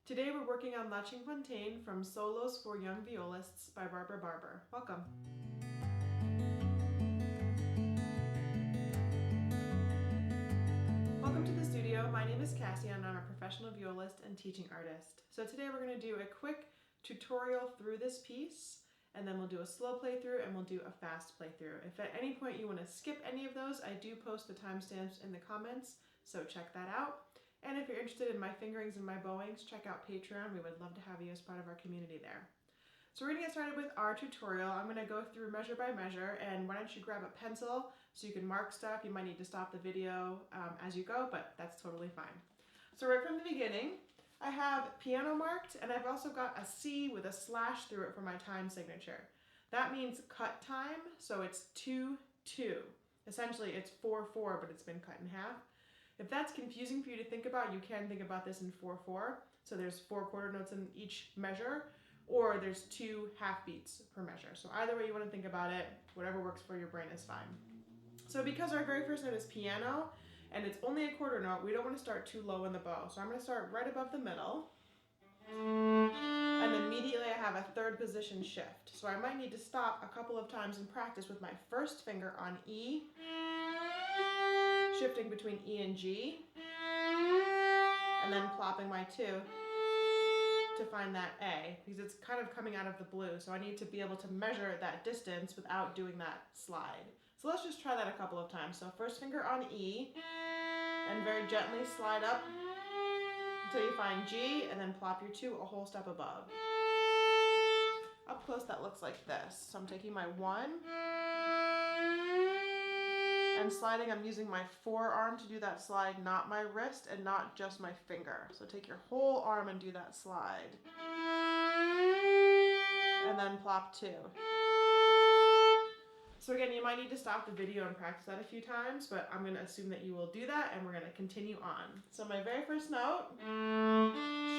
Today we're working on La Cinquantaine from Solos for Young Violists by Barbara Barber. Welcome. Welcome to the studio. My name is Cassie and I'm a professional violist and teaching artist. So today we're going to do a quick tutorial through this piece, and then we'll do a slow playthrough and we'll do a fast playthrough. If at any point you want to skip any of those, I do post the timestamps in the comments, so check that out. And if you're interested in my fingerings and my bowings, check out Patreon. We would love to have you as part of our community there. So we're going to get started with our tutorial. I'm going to go through measure by measure, and why don't you grab a pencil so you can mark stuff. You might need to stop the video as you go, but that's totally fine. So right from the beginning, I have piano marked, and I've also got a C with a slash through it for my time signature. That means cut time, so it's 2-2. Essentially it's 4-4, but it's been cut in half. If that's confusing for you to think about, you can think about this in 4-4. So there's 4 quarter notes in each measure, or there's 2 half beats per measure. So either way you want to think about it, whatever works for your brain is fine. So because our very first note is piano, and it's only a quarter note, we don't want to start too low in the bow. So I'm going to start right above the middle, and immediately I have a third position shift. So I might need to stop a couple of times and practice with my first finger on E, shifting between E and G, and then plopping my 2 to find that A, because it's kind of coming out of the blue, so I need to be able to measure that distance without doing that slide. So let's just try that a couple of times. So first finger on E, and very gently slide up until you find G, and then plop your 2 a whole step above. Up close that looks like this. So I'm taking my 1, and sliding, I'm using my forearm to do that slide, not my wrist and not just my finger. So take your whole arm and do that slide. And then plop 2. So again, you might need to stop the video and practice that a few times, but I'm going to assume that you will do that, and we're going to continue on. So my very first note,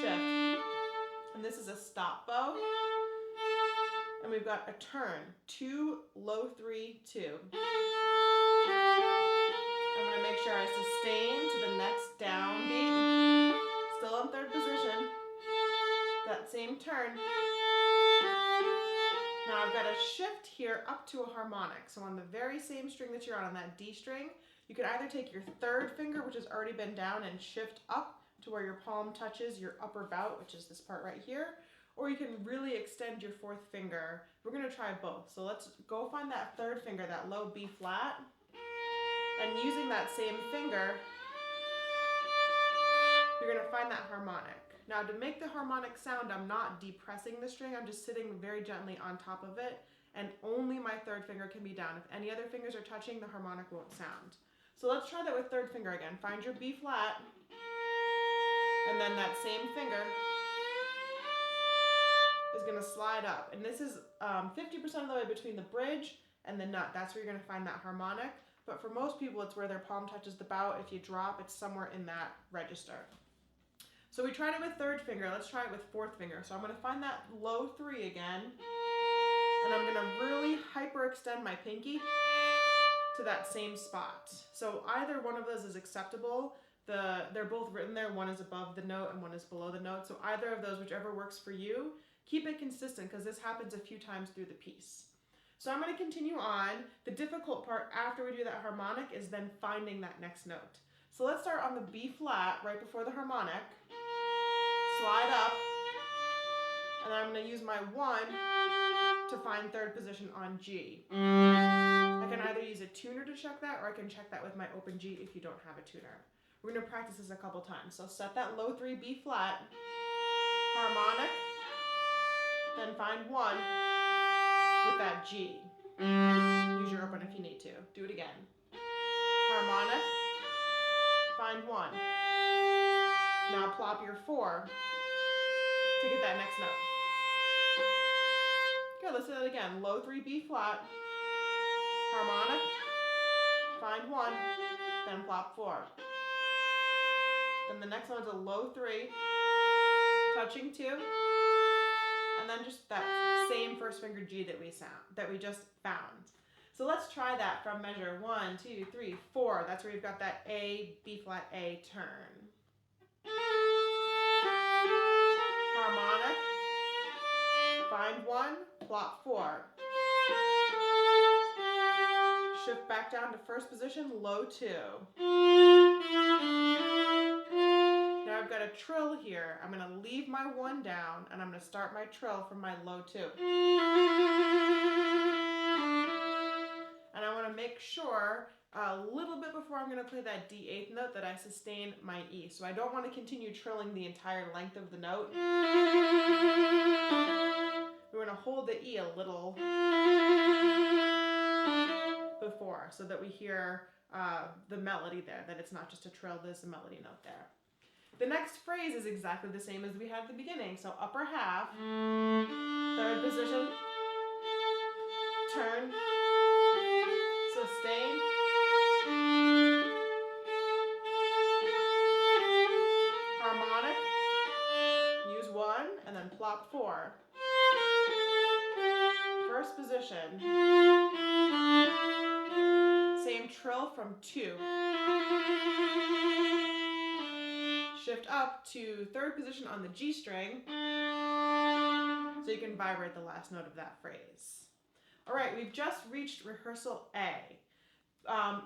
shift. And this is a stop bow. And we've got a turn, 2, low 3, 2. I'm going to make sure I sustain to the next downbeat, still in third position, that same turn. Now I've got a shift here up to a harmonic. So on the very same string that you're on that D string, you can either take your third finger, which has already been down, and shift up to where your palm touches your upper bout, which is this part right here, or you can really extend your fourth finger. We're going to try both. So let's go find that third finger, that low B flat, and using that same finger, you're going to find that harmonic. Now to make the harmonic sound, I'm not depressing the string, I'm just sitting very gently on top of it, and only my third finger can be down. If any other fingers are touching, the harmonic won't sound. So let's try that with third finger again. Find your B flat, and then that same finger is going to slide up. And this is 50% of the way between the bridge and the nut. That's where you're going to find that harmonic. But for most people, it's where their palm touches the bout. If you drop, it's somewhere in that register. So we tried it with third finger. Let's try it with fourth finger. So I'm going to find that low 3 again, and I'm going to really hyperextend my pinky to that same spot. So either one of those is acceptable. They're both written there. One is above the note and one is below the note. So either of those, whichever works for you, keep it consistent because this happens a few times through the piece. So I'm going to continue on. The difficult part after we do that harmonic is then finding that next note. So let's start on the B flat right before the harmonic. Slide up, and then I'm going to use my 1 to find third position on G. I can either use a tuner to check that, or I can check that with my open G if you don't have a tuner. We're going to practice this a couple times. So set that low 3 B flat, harmonic, then find 1 with that G. Use your open if you need to. Do it again. Harmonic, find 1. Now plop your 4 to get that next note. Okay, let's do that again. Low 3 B flat, harmonic, find 1, then plop 4. Then the next one is a low 3, touching 2, and then just that same first finger G that we just found. So let's try that from measure 1, 2, 3, 4. That's where you've got that A, B flat, A turn. plop 4. Shift back down to first position, low 2. Now I've got a trill here. I'm going to leave my 1 down and I'm going to start my trill from my low 2. And I want to make sure a little bit before I'm going to play that D8 note that I sustain my E. So I don't want to continue trilling the entire length of the note. We're going to hold the E a little before so that we hear the melody there, that it's not just a trill, there's a melody note there. The next phrase is exactly the same as we had at the beginning. So upper half, third position, turn, sustain, harmonic, use 1, and then plop 4. First position, same trill from 2. Shift up to third position on the G string so you can vibrate the last note of that phrase. All right, we've just reached rehearsal A.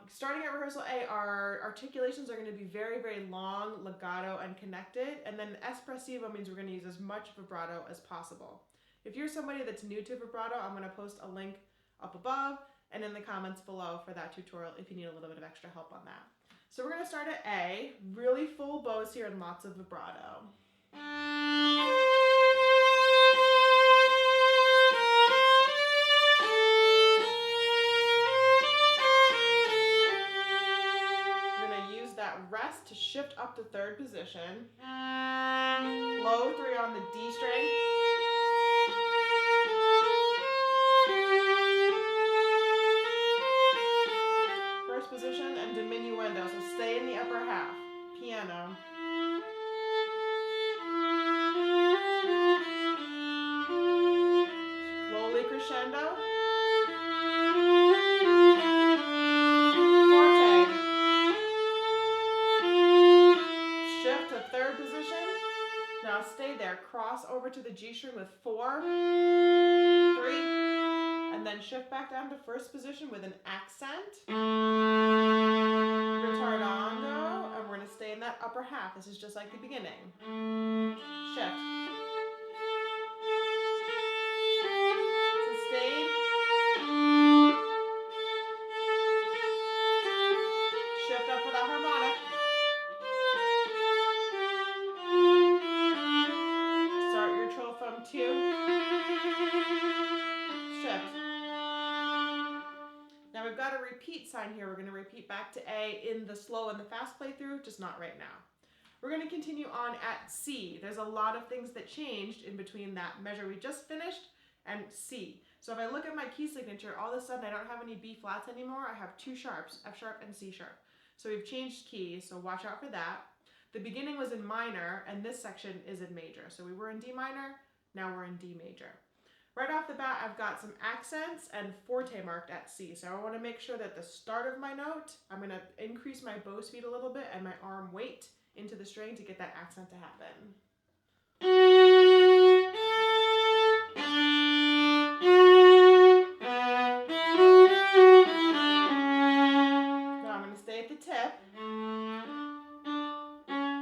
Starting at rehearsal A, our articulations are going to be very, very long, legato, and connected, and then espressivo means we're going to use as much vibrato as possible. If you're somebody that's new to vibrato, I'm going to post a link up above and in the comments below for that tutorial if you need a little bit of extra help on that. So we're going to start at A, really full bows here and lots of vibrato. We're going to use that rest to shift up to third position. Low 3 on the D string. Position and diminuendo, so stay in the upper half. Piano. Slowly crescendo. Forte. Shift to third position. Now stay there. Cross over to the G string with 4, 3, and then shift back down to first position with an accent. Retardando, and we're going to stay in that upper half. This is just like the beginning. Shift. Sustain. Shift up for that harmonic. Start your trill from 2. Shift. Now we've got a repeat sign here. We're going to repeat back to A in the slow and the fast playthrough, just not right now. We're going to continue on at C. There's a lot of things that changed in between that measure we just finished and C. So if I look at my key signature, all of a sudden I don't have any B flats anymore. I have 2 sharps, F sharp and C sharp. So we've changed keys, so watch out for that. The beginning was in minor, and this section is in major. So we were in D minor, now we're in D major. Right off the bat, I've got some accents and forte marked at C. So I want to make sure that the start of my note, I'm going to increase my bow speed a little bit and my arm weight into the string to get that accent to happen. Now I'm going to stay at the tip,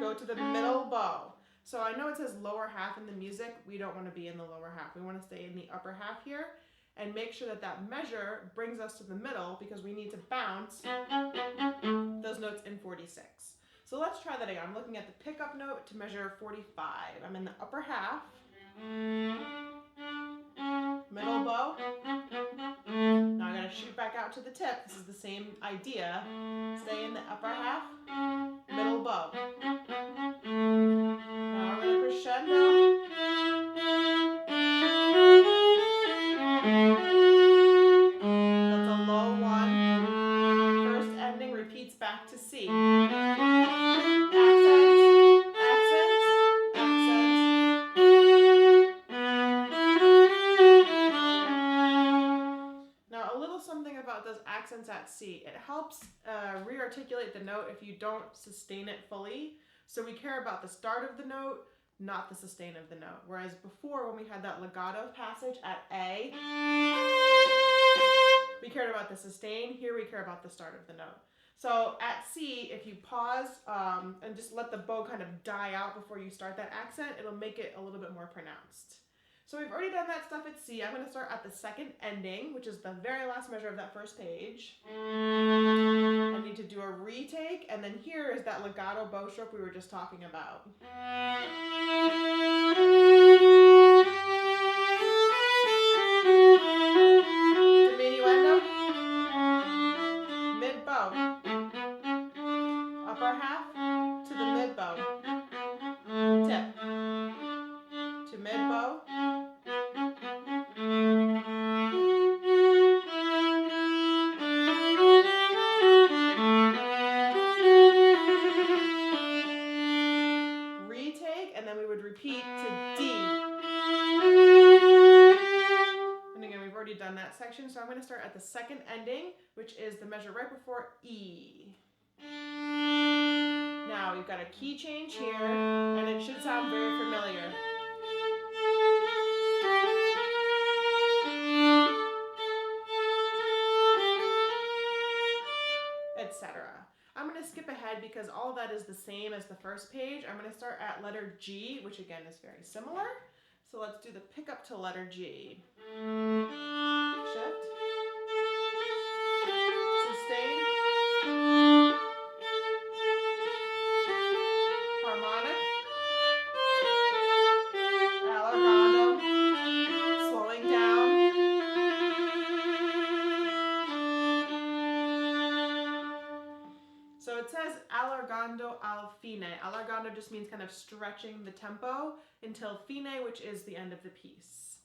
go to the middle bow. So I know it says lower half in the music. We don't want to be in the lower half. We want to stay in the upper half here and make sure that that measure brings us to the middle because we need to bounce those notes in 46. So let's try that again. I'm looking at the pickup note to measure 45. I'm in the upper half, middle bow. Now I'm going to shoot back out to the tip. This is the same idea. Stay in the upper half, middle bow. Now we're going to crescendo. That's a low 1. First ending repeats back to C. Accents, accents, accents. Now a little something about those accents at C. It helps re-articulate the note if you don't sustain it fully. So we care about the start of the note, not the sustain of the note. Whereas before, when we had that legato passage at A, we cared about the sustain. Here we care about the start of the note. So at C, if you pause and just let the bow kind of die out before you start that accent, it'll make it a little bit more pronounced. So we've already done that stuff at C. I'm going to start at the second ending, which is the very last measure of that first page. I need to do a retake, and then here is that legato bow stroke we were just talking about. Diminuendo, mid bow, upper half to the mid bow, tip to mid bow, retake, and then we would repeat to D. And again, we've already done that section, so I'm going to start at the second ending, which is the measure right before E. Now we've got a key change here, and it should sound very familiar. Etc. I'm going to skip ahead because all of that is the same as the first page. I'm going to start at letter G, which again is very similar. So let's do the pickup to letter G. Shift. Sustain. Harmonic. Allegando. Slowing down. So it says allargando al fine. Allargando just means kind of stretching the tempo until fine, which is the end of the piece.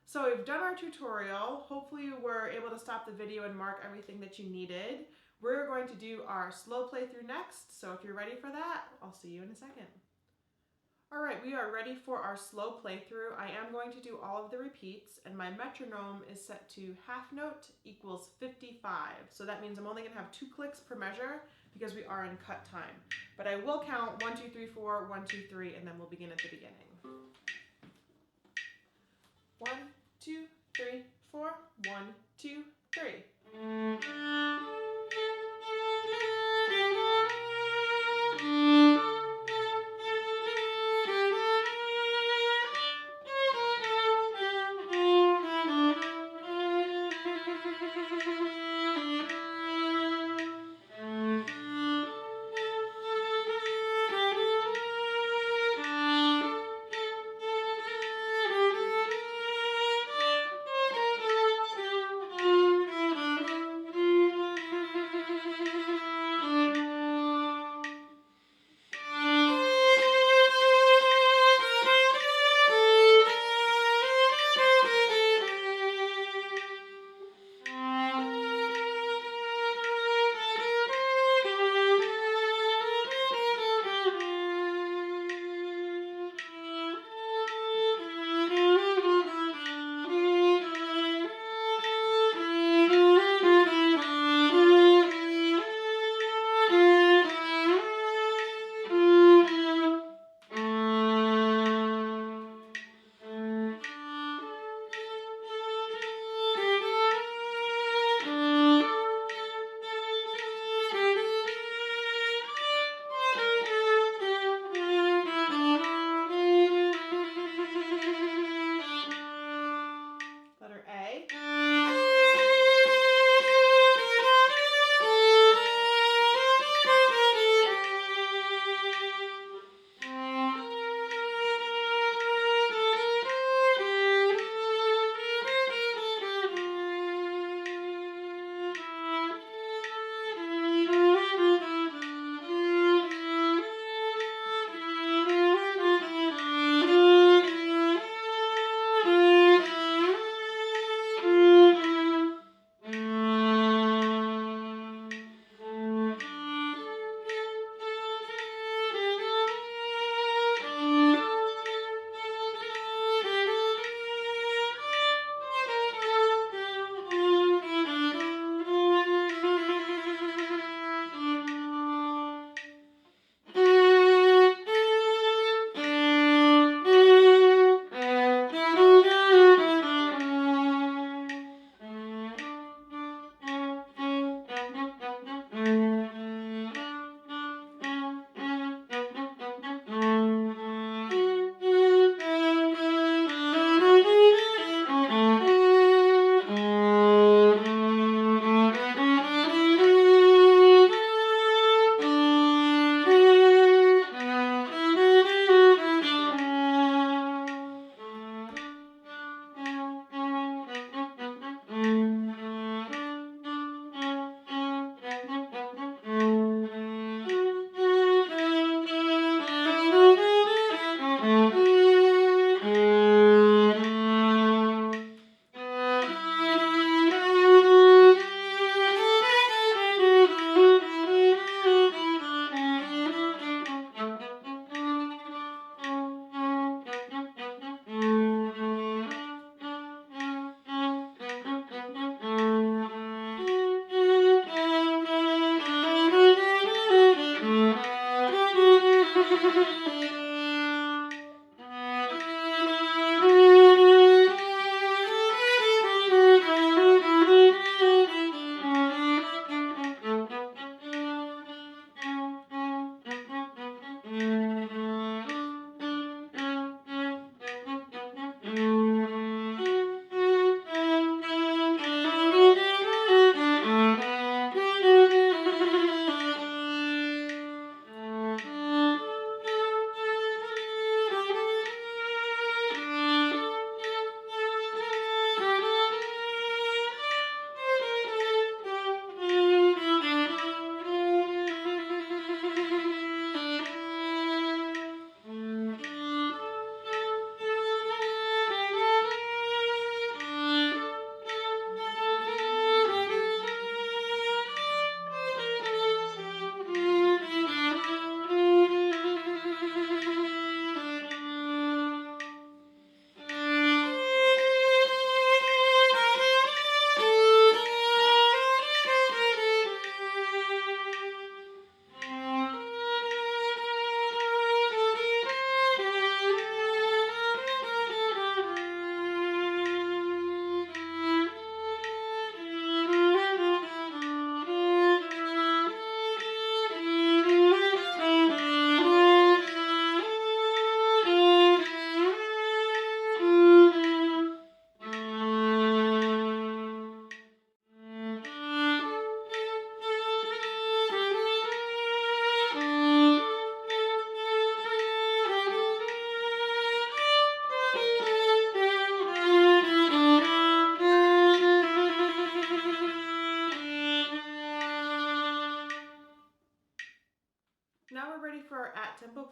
So we've done our tutorial. Hopefully you were able to stop the video and mark everything that you needed. We're going to do our slow playthrough next, so if you're ready for that, I'll see you in a second. All right, we are ready for our slow playthrough. I am going to do all of the repeats, and my metronome is set to half note equals 55. So that means I'm only gonna have 2 clicks per measure because we are in cut time. But I will count 1, 2, 3, 4, 1, 2, 3, and then we'll begin at the beginning. 1, 2, 3, 4, 1, 2, 3.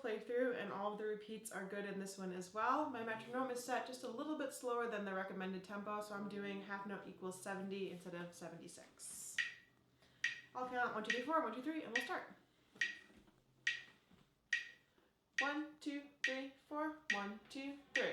play through, and all of the repeats are good in this one as well. My metronome is set just a little bit slower than the recommended tempo, so I'm doing half note equals 70 instead of 76. I'll count 1, 2, 3, 4, 1, 2, 3, and we'll start. 1, 2, 3, 4, 1, 2, 3.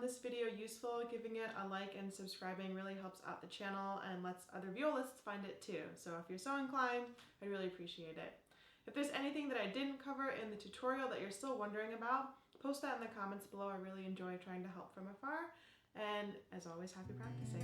this video useful, giving it a like and subscribing really helps out the channel and lets other violists find it too. So if you're so inclined, I'd really appreciate it. If there's anything that I didn't cover in the tutorial that you're still wondering about, post that in the comments below. I really enjoy trying to help from afar. And as always, happy practicing.